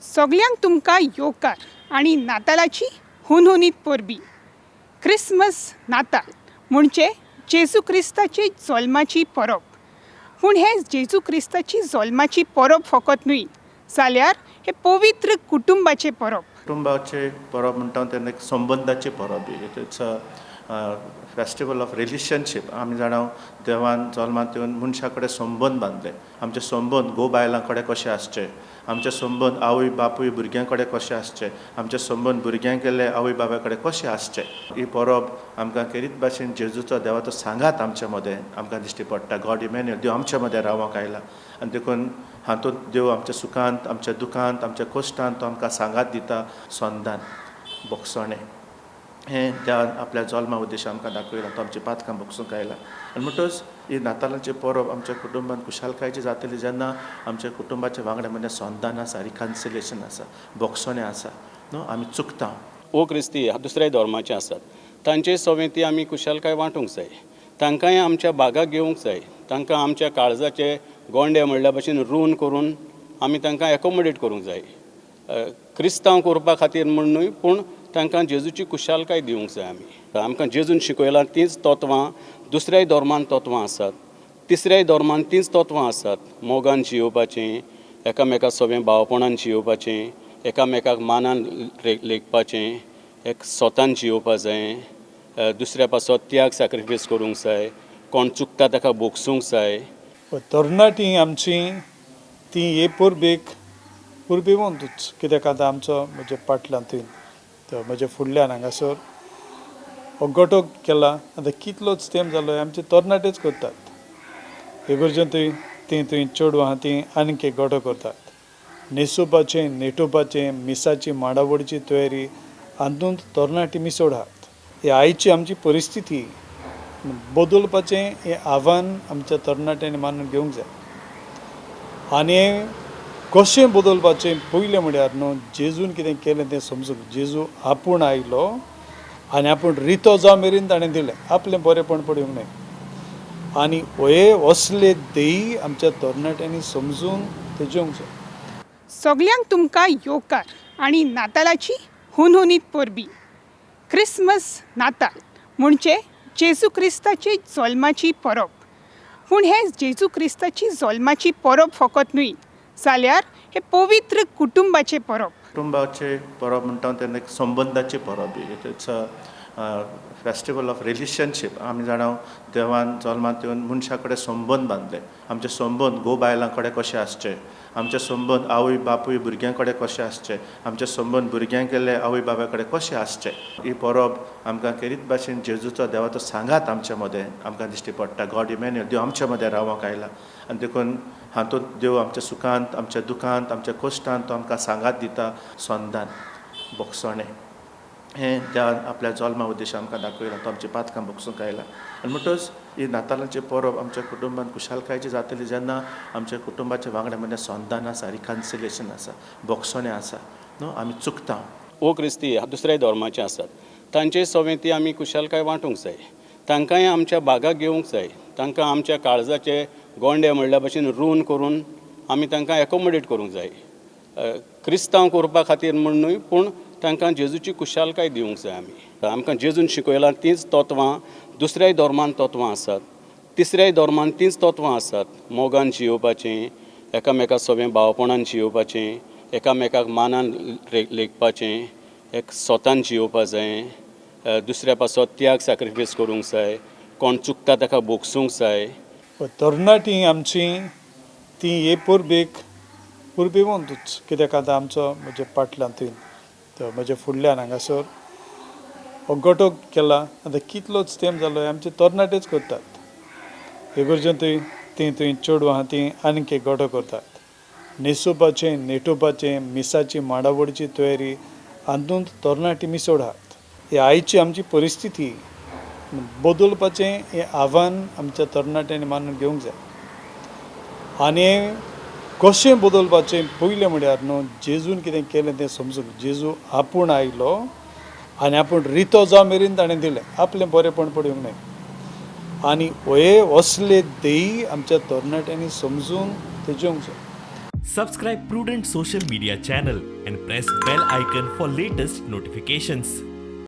सगळ्यांक तुमकां येवकार आणि नातालाची हुनहुनीत परबी. क्रिसमस नाताल म्हणजे जेजू क्रिस्ताची जल्माची परब. पूण हे जेजू क्रिस्ताची जल्माची परब फकत न्हय, जाल्यार हे पवित्र कुटुंबाचे परब. कुटुंबाचे परब म्हणटा तेन्ना एक संबंधाची परब. It's a festival of relationship. आमी जाणा देवान जल्मांत येवन मनशा कडेन संबंद बांदले. आमचे संबंद घोव बायलां कडेन कशे आसचे, आमचे संबंद आवय बापूय भुरग्यां कडेन कशे आसचे, आमचे संबंद भुरग्यांक गेले आवय बाबा कडेन कशे आसचे. ही परब आमकां खेरीत भाशेन जेजूचो देवाचो सांगात आमचे मदें आमकां दिश्टी पडटा. गॉड इमॅन्युअल, देव आमचे मदें रावंक आयला. आनी देखून हातूंत देव आमच्या सुखांत, आमच्या दुखांत, आमच्या कश्टांत तो आमकां सांगात दिता. संदान बोगसणें हें देवान आपल्या जल्मा उद्देश आमकां दाखयलां. तो आमची पातकां बोगसूंक आयला. आनी म्हणटच ही नातालांची परब आमच्या कुटुंबान खुशालकायेची जातली जेन्ना आमच्या कुटुंबाच्या वांगडा मदें संदान आसा, रिकन्सिलेशन आसा, बोगसणें आसा न्हू. आमी चुकता ओ क्रिस्ती दुसऱ्या धर्माचे आसात, तांचे सवेती आमी खुशालकाय वांटूंक जाय. तांकांय आमच्या बागाक घेवंक जाय. तांकां आमच्या काळजाचे गोंडे म्हणल्या भशेन रून करून आमी तांकां एकोमोडेट करूंक जाय. क्रिस्तांव करपा खातीर म्हूण न्हय, पूण तांकां जेजूची खुशालकाय दिवंक जाय. आमकां जेजून शिकयलां तींच तत्वां दुसऱ्याय धर्मान तत्वां आसात, तिसऱ्याय धर्मान तींच तत्वां आसात. मोगान जियोवपाचें, एकामेकाक सगळें भावपणान जियोवपाचें, एकामेकाक मानान लेखपाचें, एक स्वतान जियोवपा जाय, दुसऱ्या पासत त्याग सॅक्रिफायस करूंक जाय, कोण चुकता ताका बोगसूंक जाय. तरणाटीं आमची ती हे पुरबीवंतूच. कित्याक आतां आमचो म्हजे फाटल्यान म्हजे फुडल्यान हांगासर हो गटो केला. आतां कितलोच तेंप जालो आमचे तरणाटेच करतात. हे कडच्यान थंय चेडूं आहा तीं आनीक एक गटो करतात. न्हेसोवपाचें, नेटोवपाचें, मिसाची मांडावडची तयारी हातूंत तरणाटी मिसळ आहात. ही आयची आमची परिस्थिती बदलपाचें हें आव्हान आमच्या तरणाट्यांनी मानून घेवंक जाय. आनी कशें बदलपाचें पयलें म्हळ्यार न्हू, जेजून कितें केलें तें समजूंक. जेजू आपूण आयलो आनी आपूण रितो जावं मेरेन ताणें दिलें. आपलें बरेंपण पडूंक न्हय. आनी हे असले देही आमच्या तरणाट्यांनी समजून ते जेवंक जाय. सगळ्यांक तुमकां येवकार आणि नातालाची हुनहुनीत परबी. क्रिसमस नाताल म्हणजे जेजू क्रिस्ताची जल्माची परब. पूण हे जेजू क्रिस्ताची जल्माची परब फकत न्हय, जाल्यार हे पवित्र कुटुंबाचे परब. कुटुंबाचे परब म्हणटा तेन्ना एक संबंधाची परब. It's a festival of relationship. आमी जाणा देवान जल्मांत येवन मनशा कडेन संबंद बांदले. आमचे संबंद घोव बायलां कडेन कशे आसचे, आमचे संबंद आवय बापूय भुरग्यां कडेन कशे आसचे, आमचे संबंद भुरग्यांक गेले आवय बाबा कडेन कशे आसचे. ही परब आमकां खेरीत भाशेन जेजूचो देवाचो सांगात आमचे मदें आमकां दिश्टी पडटा. गॉड इमॅन्युअल, देव आमचे मदें रावंक आयला. आनी देखून हातूंत देव आमच्या सुखांत, आमच्या दुखांत, आमच्या कश्टांत तो आमकां सांगात दिता. संदान बोगसणें हें देवान आपल्या जल्मा उद्देश आमकां दाखयलां. तो आमची पातकां बोगसूंक आयला. आनी म्हणटच ही नातालांची परब आमच्या कुटुंबान खुशालकायेची जातली जेन्ना आमच्या कुटुंबाच्या वांगडा मदें संदान आसा, रिकन्सिलेशन आसा, बोगसणें आसा न्हू. आमी चुकता ओ क्रिस्ती दुसऱ्या धर्माचे आसात, तांचे सवेती आमी खुशालकाय वांटूंक जाय. तांकांय आमच्या बागाक घेवंक जाय. तांकां आमच्या काळजाचे गोंडे म्हणल्या भशेन रून करून आमी तांकां एकोमोडेट करूंक जाय. क्रिस्तांव करपा खातीर म्हूण न्हय, पूण तांकां जेजूची खुशालकाय दिवंक जाय. आमकां जेजून शिकयलां तींच तत्वां दुसऱ्याय धर्मान तत्वां आसात, तिसऱ्याय धर्मान तींच तत्वां आसात. मोगान जियोवपाचें, एकामेकाक सगळें भावपणान जियोवपाचें, एकामेकाक मानान लेखपाचें, एक स्वतान जियोवपा जाय, दुसऱ्या पासत त्याग सॅक्रिफायस करूंक जाय, कोण चुकता ताका बोगसूंक जाय. तरणाटीं आमची ती हे पुरबीवंतूच. कित्याक आतां आमचो म्हजे फाटल्यान म्हजे फुडल्यान हांगासर हो गटो केला. आतां कितलोच तेंप जालो आमचे तरणाटेच करतात. हे कडच्यान थंय चेडूं आहा तीं आनीक एक गटो करतात. न्हेसोवपाचें, नेटोवपाचें, मिसाची मांडावडची तयारी हातूंत तरणाटी मिसळ आहात. ही आयची आमची परिस्थिती बदलपाचें हें आव्हान आमच्या तरणाट्यांनी मानून घेवंक जाय. आनी कशें बदलपाचें पयलें म्हळ्यार न्हू, जेजून कितें केलें तें समजूंक. जेजू आपूण आयलो आनी आपूण रितो जावं मेरेन ताणें दिलें. आपलें बरेंपण पडूंक न्हय. आनी हे असले देही आमच्या तरणाट्यांनी समजून ते जेवंक जाय. Subscribe Prudent social media channel and press bell icon for latest notifications.